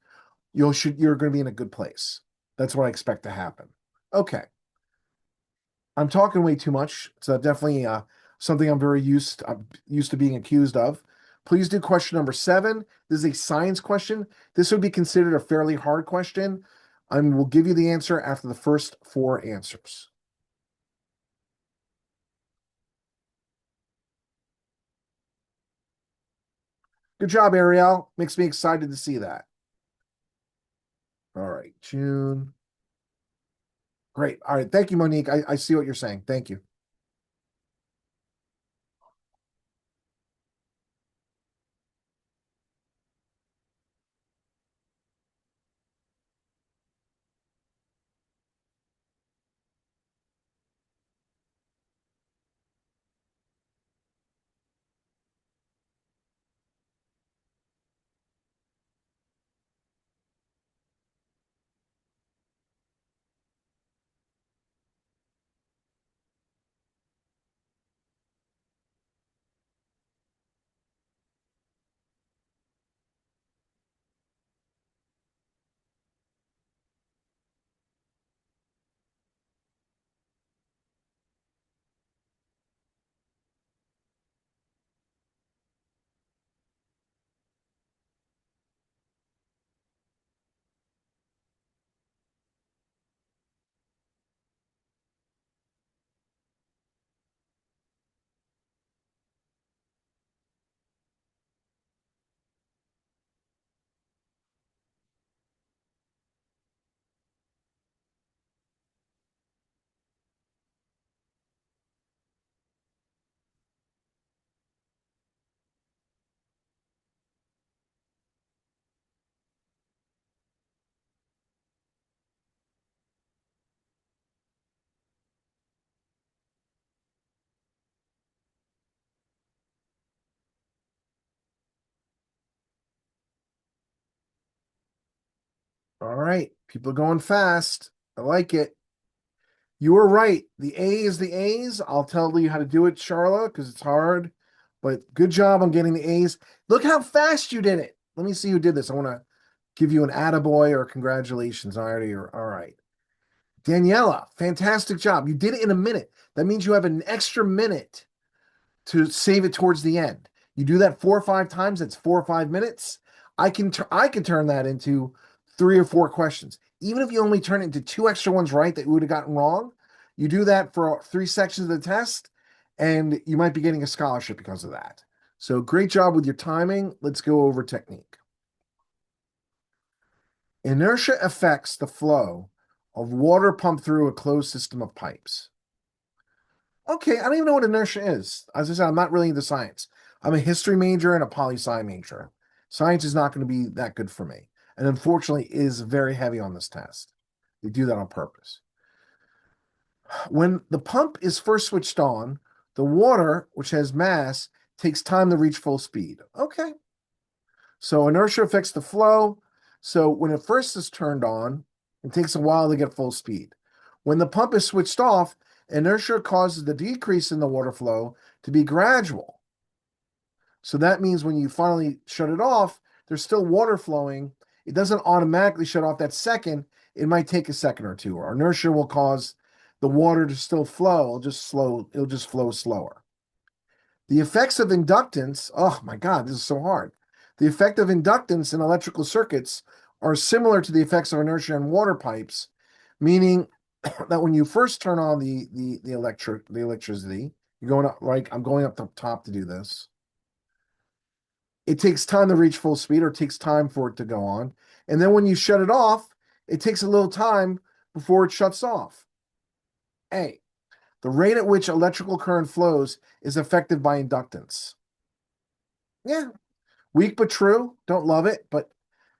S1: you're going to be in a good place. That's what I expect to happen. Okay. I'm talking way too much. So definitely something I'm used to being accused of. Please do question number 7. This is a science question. This would be considered a fairly hard question. I will give you the answer after the first 4 answers. Good job, Ariel. Makes me excited to see that. All right, June. Great. All right. Thank you, Monique. I see what you're saying. Thank you. All right. People are going fast. I like it. You were right. The A is the A's. I'll tell you how to do it, Charlotte, because it's hard. But good job on getting the A's. Look how fast you did it. Let me see who did this. I want to give you an attaboy or congratulations. All right. Daniela, fantastic job. You did it in a minute. That means you have an extra minute to save it towards the end. You do that 4 or 5 times, that's 4 or 5 minutes. I can turn that into 3 or 4 questions. Even if you only turn it into 2 extra ones right that you would have gotten wrong, you do that for 3 sections of the test, and you might be getting a scholarship because of that. So great job with your timing. Let's go over technique. Inertia affects the flow of water pumped through a closed system of pipes. Okay, I don't even know what inertia is. As I said, I'm not really into science. I'm a history major and a poli-sci major. Science is not going to be that good for me. And unfortunately is very heavy on this test. They do that on purpose. When the pump is first switched on, the water, which has mass, takes time to reach full speed. Okay. So inertia affects the flow. So when it first is turned on, it takes a while to get full speed. When the pump is switched off, inertia causes the decrease in the water flow to be gradual. So that means when you finally shut it off, there's still water flowing. It doesn't automatically shut off that second. it might take a second or two, or inertia will cause the water to still flow. It'll just flow slower. The effects of inductance, oh my God, this is so hard. The effect of inductance in electrical circuits are similar to the effects of inertia in water pipes, meaning that when you first turn on the electricity, you're going up, like I'm going up the top to do this. It takes time to reach full speed, or it takes time for it to go on. And then when you shut it off, it takes a little time before it shuts off. A, the rate at which electrical current flows is affected by inductance. Yeah, weak but true. Don't love it, but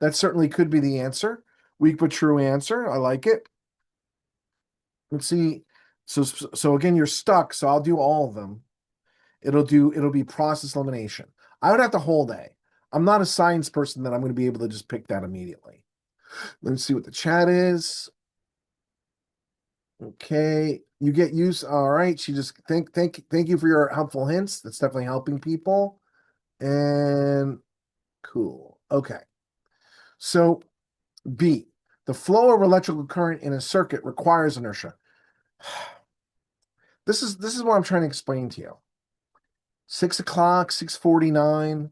S1: that certainly could be the answer. Weak but true answer. I like it. Let's see. So again, you're stuck. So I'll do all of them. It'll be process elimination. I would have the whole day. I'm not a science person that I'm going to be able to just pick that immediately. Let's see what the chat is. Okay, you get used. All right, she just thank you for your helpful hints. That's definitely helping people. And cool. Okay. So B, the flow of electrical current in a circuit requires inertia. This is what I'm trying to explain to you. 6 o'clock, 6:49.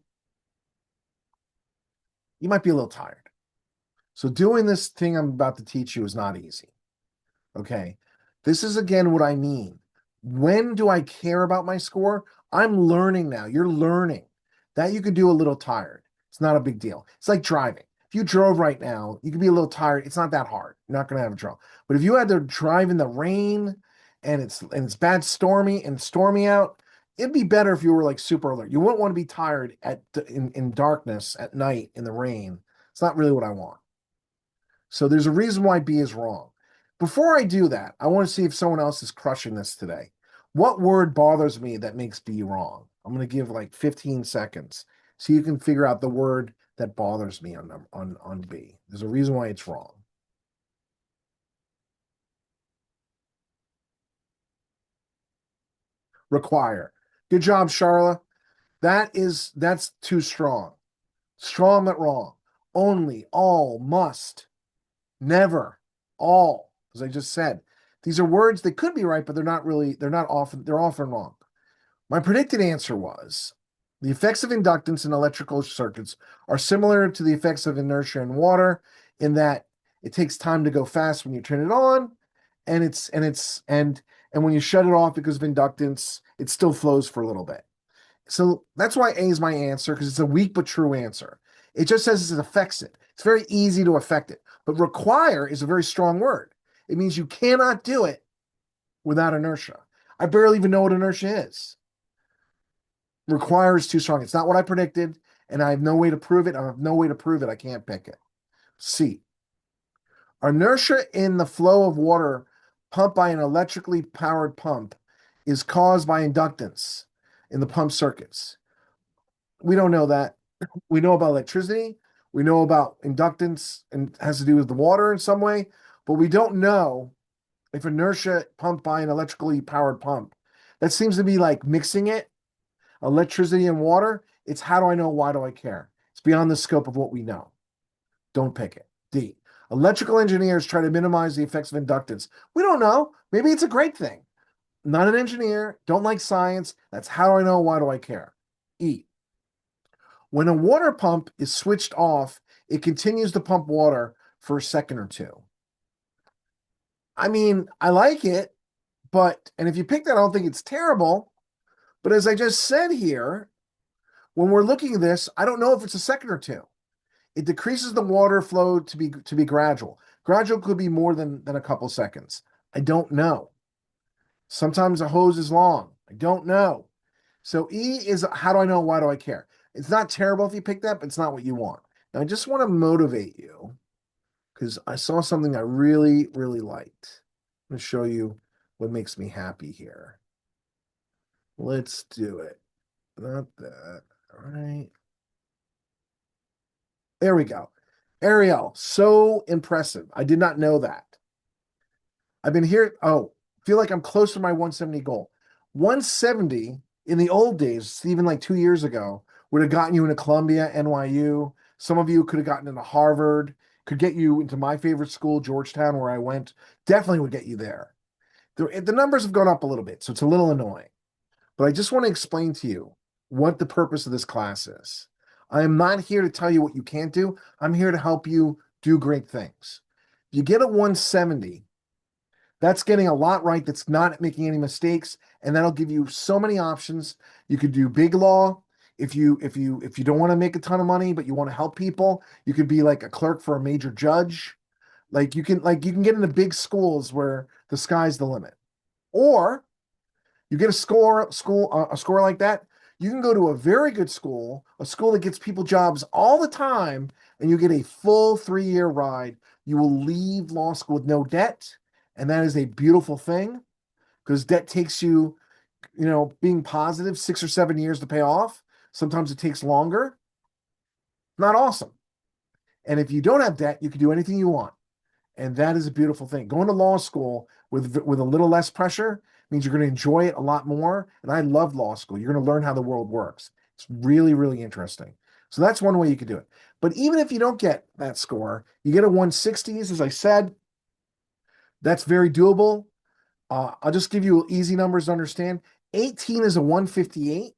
S1: You might be a little tired. So doing this thing I'm about to teach you is not easy. Okay. This is again what I mean. When do I care about my score? I'm learning now. You're learning that you could do a little tired. It's not a big deal. It's like driving. If you drove right now, you could be a little tired. It's not that hard. You're not going to have a trouble. But if you had to drive in the rain and it's bad stormy out, it'd be better if you were like super alert. You wouldn't want to be tired in darkness at night in the rain. It's not really what I want. So there's a reason why B is wrong. Before I do that, I want to see if someone else is crushing this today. What word bothers me that makes B wrong? I'm going to give like 15 seconds so you can figure out the word that bothers me on B. There's a reason why it's wrong. Require. Good job, Charla. That's too strong. Strong but wrong. Only, all, must, never, all, as I just said. These are words that could be right, but they're often wrong. My predicted answer was the effects of inductance in electrical circuits are similar to the effects of inertia in water in that it takes time to go fast when you turn it on, and when you shut it off because of inductance, it still flows for a little bit. So that's why A is my answer, because it's a weak but true answer. It just says it affects it. It's very easy to affect it. But require is a very strong word. It means you cannot do it without inertia. I barely even know what inertia is. Require is too strong. It's not what I predicted, and I have no way to prove it. I have no way to prove it. I can't pick it. C. Inertia in the flow of water pumped by an electrically powered pump is caused by inductance in the pump circuits. We don't know that. We know about electricity. We know about inductance and it has to do with the water in some way, but we don't know if inertia pumped by an electrically powered pump. That seems to be like mixing it, electricity and water. It's how do I know? Why do I care? It's beyond the scope of what we know. Don't pick it. D. Electrical engineers try to minimize the effects of inductance. We don't know. Maybe it's a great thing. Not an engineer, don't like science. That's how do I know? Why do I care? E. When a water pump is switched off, it continues to pump water for a second or two. I mean, I like it, and if you pick that, I don't think it's terrible. But as I just said here, when we're looking at this, I don't know if it's a second or two. It decreases the water flow to be gradual. Gradual could be more than a couple seconds. I don't know. Sometimes a hose is long. I don't know. So E is how do I know? Why do I care? It's not terrible if you pick that, but it's not what you want. Now, I just want to motivate you because I saw something I really, really liked. I'm going to show you what makes me happy here. Let's do it. Not that. All right. There we go. Ariel, so impressive. I did not know that. I've been here. Oh, feel like I'm close to my 170 goal. 170 in the old days, even like 2 years ago, would have gotten you into Columbia, NYU. Some of you could have gotten into Harvard. could get you into my favorite school, Georgetown, where I went, definitely would get you there. The numbers have gone up a little bit, so it's a little annoying. But I just want to explain to you what the purpose of this class is. I am not here to tell you what you can't do. I'm here to help you do great things. If you get a 170, that's getting a lot right. That's not making any mistakes, and that'll give you so many options. You could do big law. If you don't want to make a ton of money, but you want to help people, you could be like a clerk for a major judge. Like you can get into big schools where the sky's the limit. Or you get a score like that, you can go to a very good school, a school that gets people jobs all the time, and you get a full 3-year ride. You will leave law school with no debt, and that is a beautiful thing because debt takes you, being positive 6 or 7 years to pay off. Sometimes it takes longer. Not awesome. And if you don't have debt, you can do anything you want. And that is a beautiful thing. Going to law school with a little less pressure means you're going to enjoy it a lot more. And I love law school. You're going to learn how the world works. It's really, really interesting. So that's one way you could do it. But even if you don't get that score, you get a 160s, as I said, that's very doable. I'll just give you easy numbers to understand. 18 is a 158.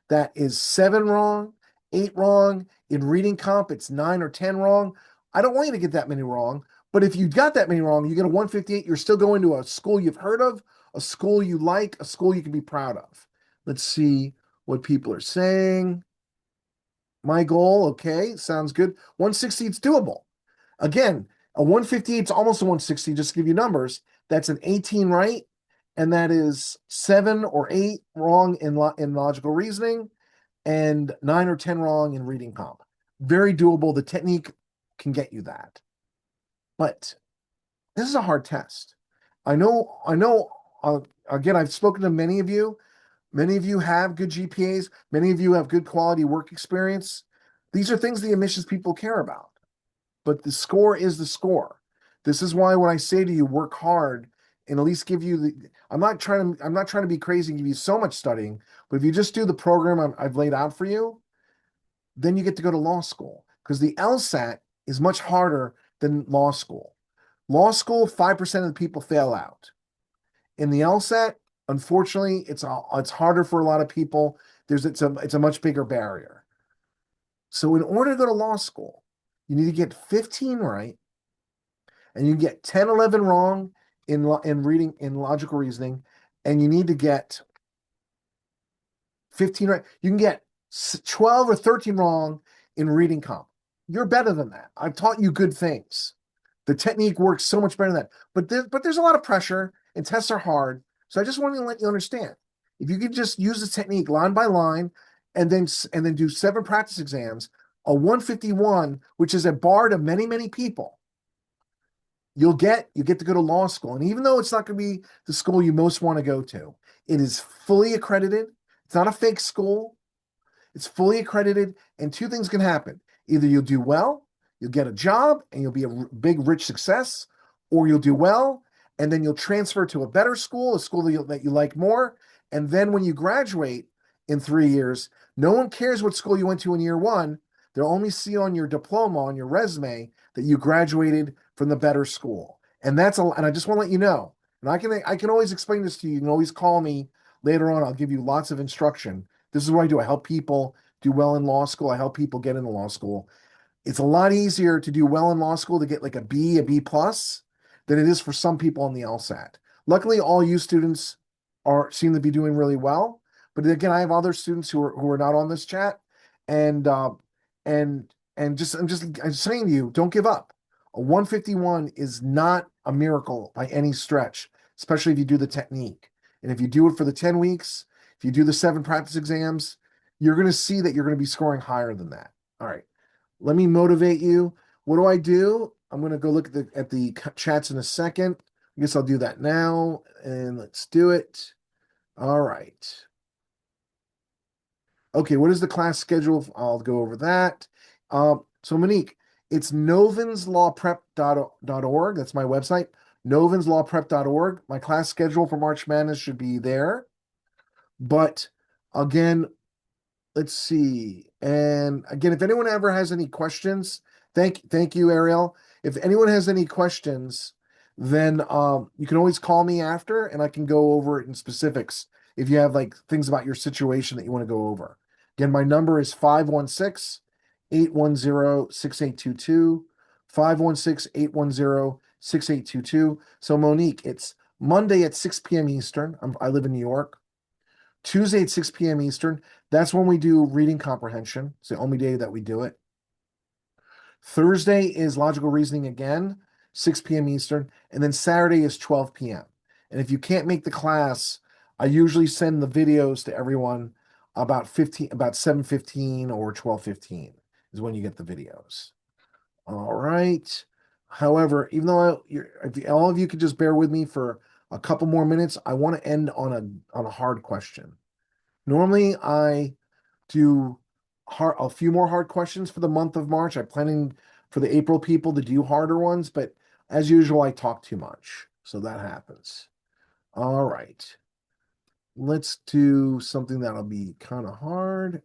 S1: That is 7 wrong, 8 wrong. In reading comp, it's 9 or 10 wrong. I don't want you to get that many wrong, but if you got that many wrong, you get a 158, you're still going to a school you've heard of, a school you like, a school you can be proud of. Let's see what people are saying. My goal, okay, sounds good. 160, it's doable. Again, a 158 is almost a 160, just to give you numbers. That's an 18 right, and that is 7 or 8 wrong in logical reasoning, and 9 or 10 wrong in reading comp. Very doable. The technique can get you that. But this is a hard test. I know, again, I've spoken to many of you. Many of you have good GPAs. Many of you have good quality work experience. These are things the admissions people care about. But the score is the score. This is why when I say to you, work hard and at least give you I'm not trying to be crazy and give you so much studying, but if you just do the program I've laid out for you, then you get to go to law school because the LSAT is much harder than law school. Law school, 5% of the people fail out. In the LSAT, unfortunately, it's harder for a lot of people. It's a much bigger barrier. So in order to go to law school, you need to get 15 right, and you get 10, 11 wrong in reading, in logical reasoning, and you need to get 15 right. You can get 12 or 13 wrong in reading comp. You're better than that. I've taught you good things. The technique works so much better than that. But there's a lot of pressure and tests are hard. So I just want to let you understand. If you could just use the technique line by line and then do 7 practice exams, a 151, which is a bar to many, many people, you get to go to law school. And even though it's not going to be the school you most want to go to, it is fully accredited. It's not a fake school. It's fully accredited, and 2 things can happen. Either you'll do well, you'll get a job, and you'll be a big, rich success, or you'll do well, and then you'll transfer to a better school, a school that you like more, and then when you graduate in 3 years, no one cares what school you went to in year 1. They'll only see on your diploma, on your resume, that you graduated from the better school. And I just want to let you know, and I can always explain this to you. You can always call me later on. I'll give you lots of instruction. This is what I do. I help people do well in law school. I help people get into law school. It's a lot easier to do well in law school to get like a B plus than it is for some people on the LSAT. Luckily, all you students seem to be doing really well. But again, I have other students who are not on this chat, and I'm just saying to you, don't give up. A 151 is not a miracle by any stretch, especially if you do the technique. And if you do it for the 10 weeks, if you do the 7 practice exams, you're going to see that you're going to be scoring higher than that. All right. Let me motivate you. What do I do? I'm going to go look at the chats in a second. I guess I'll do that now, and let's do it. All right. Okay, what is the class schedule? I'll go over that. So Monique, it's novinslawprep.org. That's my website, novinslawprep.org. My class schedule for March Madness should be there. But again, let's see. And again, if anyone ever has any questions Thank you, Ariel. If anyone has any questions, then you can always call me after and I can go over it in specifics if you have like things about your situation that you want to go over. Again, my number is 516-810-6822, 516-810-6822. So Monique, it's Monday at 6 p.m. Eastern. I live in New York. Tuesday at 6 p.m. Eastern. That's when we do reading comprehension. It's the only day that we do it. Thursday is logical reasoning again, 6 p.m. Eastern, and then Saturday is 12 p.m. And if you can't make the class, I usually send the videos to everyone about 7:15 or 12:15 is when you get the videos. All right. However, even though if all of you could just bear with me for a couple more minutes, I want to end on a hard question. Normally, I do a few more hard questions for the month of March. I'm planning for the April people to do harder ones, but as usual, I talk too much. So that happens. All right. Let's do something that'll be kind of hard.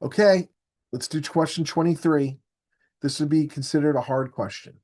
S1: Okay. Let's do question 23. This would be considered a hard question.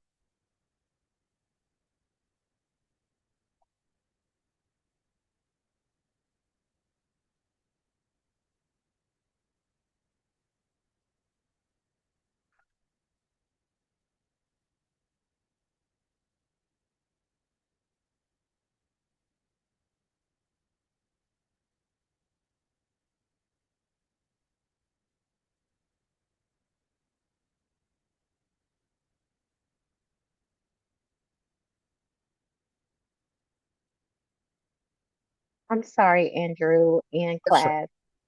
S2: I'm sorry, Andrew, in
S1: Yes, sir.
S2: class.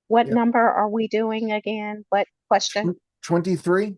S2: What
S1: Yep.
S2: number are we doing again? What question?
S1: 23.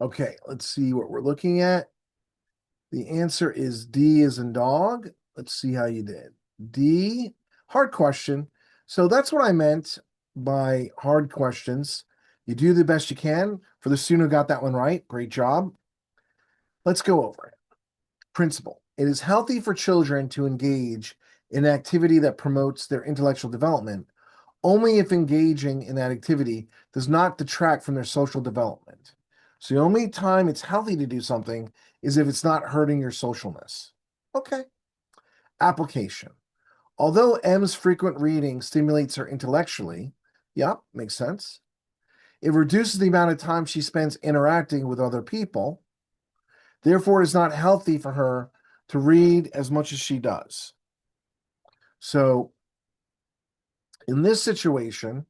S1: Okay, let's see what we're looking at. The answer is D as in dog. Let's see how you did. D, hard question. So that's what I meant by hard questions. You do the best you can. For the student who got that one right, great job. Let's go over it. Principle. It is healthy for children to engage in activity that promotes their intellectual development only if engaging in that activity does not detract from their social development. So the only time it's healthy to do something is if it's not hurting your socialness. Okay. Application. Although M's frequent reading stimulates her intellectually, yep, makes sense. It reduces the amount of time she spends interacting with other people. Therefore, it is not healthy for her to read as much as she does. So, in this situation,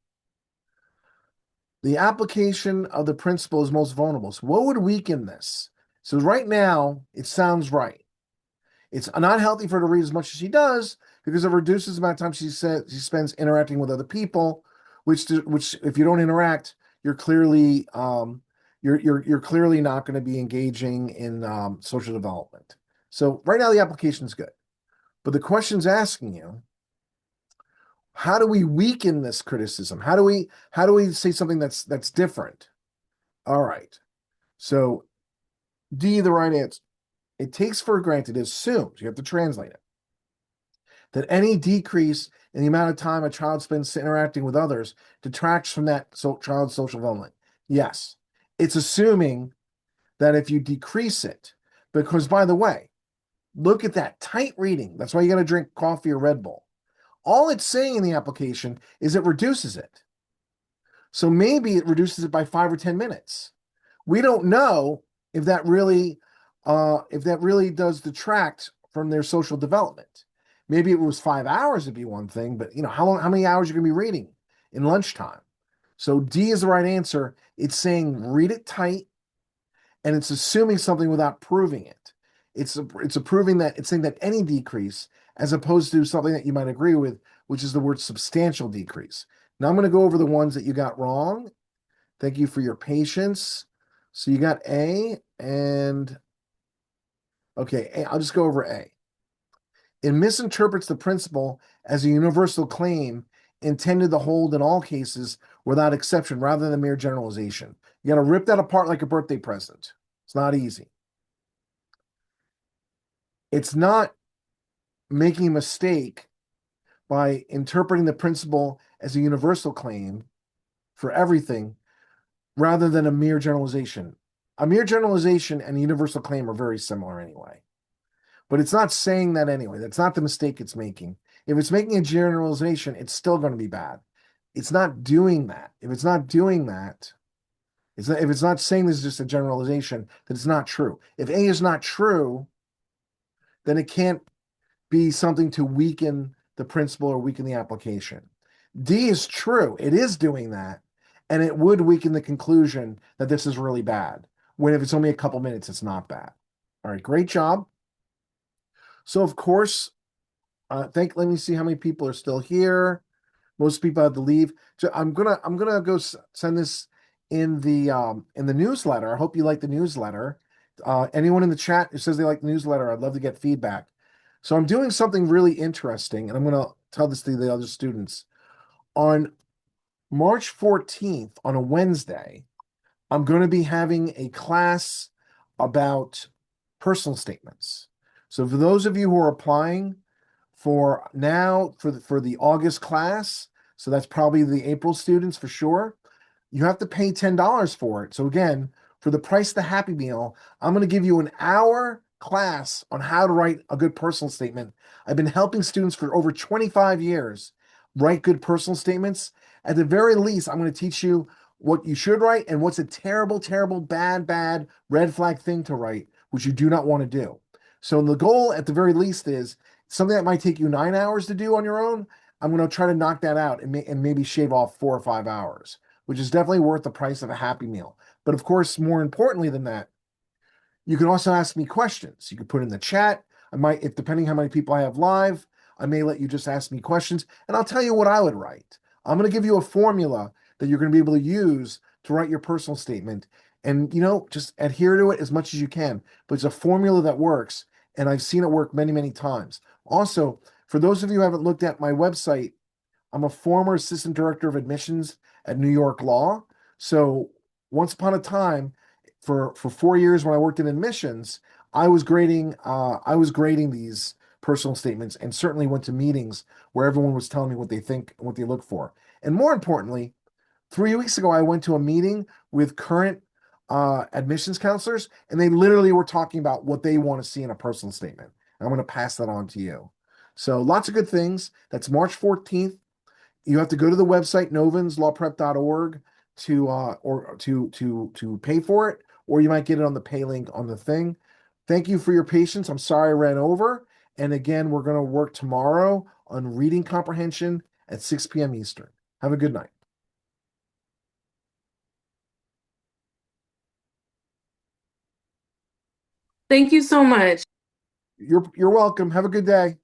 S1: The application of the principle is most vulnerable. So what would weaken this? So right now, it sounds right. It's not healthy for her to read as much as she does because it reduces the amount of time she spends interacting with other people, which if you don't interact, you're clearly you're clearly not going to be engaging in social development. So right now the application is good, but the question's asking you, how do we weaken this criticism? How do we say something that's different? All right. So D, the right answer. It takes for granted, assumes, you have to translate it, that any decrease in the amount of time a child spends interacting with others detracts from that child's social development. Yes, it's assuming that if you decrease it, because by the way, look at that tight reading. That's why you got to drink coffee or Red Bull. All it's saying in the application is it reduces it. So maybe it reduces it by 5 or 10 minutes. We don't know if that really does detract from their social development. Maybe it was 5 hours would be one thing, but how many hours you're gonna be reading in lunchtime? So D is the right answer. It's saying read it tight, and it's assuming something without proving it. It's approving that it's saying that any decrease, as opposed to something that you might agree with, which is the word substantial decrease. Now I'm going to go over the ones that you got wrong. Thank you for your patience. So you got A and okay, I'll just go over A. It misinterprets the principle as a universal claim intended to hold in all cases without exception rather than mere generalization. You got to rip that apart like a birthday present. It's not easy. It's not making a mistake by interpreting the principle as a universal claim for everything rather than a mere generalization. A mere generalization and a universal claim are very similar anyway. But it's not saying that anyway. That's not the mistake it's making. If it's making a generalization, it's still going to be bad. It's not doing that. If it's not doing that, if it's not saying this is just a generalization, then it's not true. If A is not true, then it can't be something to weaken the principle or weaken the application. D is true. It is doing that. And it would weaken the conclusion that this is really bad. When if it's only a couple minutes, it's not bad. All right, great job. So of course, let me see how many people are still here. Most people had to leave. So I'm gonna go send this in the newsletter. I hope you like the newsletter. Anyone in the chat who says they like the newsletter, I'd love to get feedback. So I'm doing something really interesting, and I'm gonna tell this to the other students. On March 14th, on a Wednesday, I'm going to be having a class about personal statements. So for those of you who are applying for the August class, so that's probably the April students for sure, you have to pay $10 for it. So again, for the price of the Happy Meal, I'm going to give you an hour class on how to write a good personal statement. I've been helping students for over 25 years write good personal statements. At the very least, I'm going to teach you what you should write and what's a terrible, terrible, bad red flag thing to write, which you do not want to do. So the goal at the very least is something that might take you 9 hours to do on your own. I'm going to try to knock that out and maybe shave off 4 or 5 hours, which is definitely worth the price of a Happy Meal. But of course, more importantly than that, you can also ask me questions. You can put in the chat. I might, if depending how many people I have live, I may let you just ask me questions, and I'll tell you what I would write. I'm going to give you a formula that you're going to be able to use to write your personal statement, and just adhere to it as much as you can. But it's a formula that works, and I've seen it work many, many times. Also, for those of you who haven't looked at my website, I'm a former assistant director of admissions at New York Law. So once upon a time, for 4 years when I worked in admissions, I was grading these personal statements and certainly went to meetings where everyone was telling me what they think and what they look for. And more importantly, 3 weeks ago, I went to a meeting with current admissions counselors, and they literally were talking about what they want to see in a personal statement. I'm going to pass that on to you. So lots of good things. That's March 14th. You have to go to the website novinslawprep.org to pay for it, or you might get it on the pay link on the thing. Thank you for your patience. I'm sorry I ran over. And again, we're going to work tomorrow on reading comprehension at 6 p.m. Eastern. Have a good night.
S3: Thank you so much.
S1: You're welcome. Have a good day.